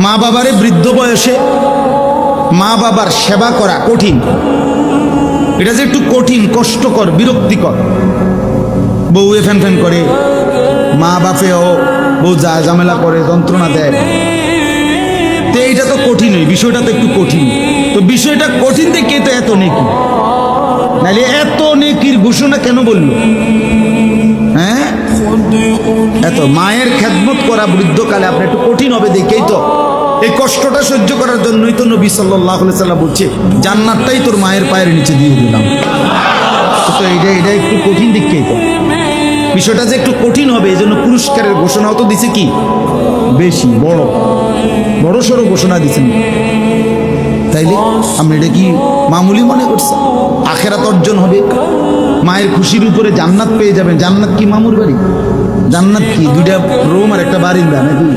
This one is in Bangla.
মা বাবারে বৃদ্ধ বয়সে মা বাবার সেবা করা কঠিন। এটা যে একটু কঠিন, কষ্টকর, বিরক্তিকর। বউ ফ্যান ফ্যান করে, মা বাপেও বউ যা ঝামেলা করে, যন্ত্রণা দেয়। তো এইটা তো কঠিনই, বিষয়টা তো একটু কঠিন। তো বিষয়টা কঠিন দেখে তো এত নেকি, নাহলে এত নেকির ঘোষণা কেন বললো? হ্যাঁ, এত মায়ের খেদমত করা বৃদ্ধকালে আপনার একটু কঠিন হবে দেখেই তো, এই কষ্টটা সহ্য করার জন্যই তো নবী সাল্লাল্লাহু আলাইহি সাল্লাম বলছে জান্নাতটাই তোর মায়ের পায়ের নিচে দিয়ে দিলাম। তো এটা একটু কঠিন দেখেই তো, বিষয়টা যে একটু কঠিন হবে এই জন্য পুরস্কারের ঘোষণাও তো দিছে কি বেশি বড় সড়ো ঘোষণা দিচ্ছেন। তাইলে আমরা এটা কি মামুলি মনে করছি? আখেরাত অর্জন হবে, মায়ের খুশির উপরে জান্নাত পেয়ে যাবেন। জান্নাত কি মামুর বাড়ি? জান্নাত কি দুইটা রুম আর একটা বারিন্দা নাকি?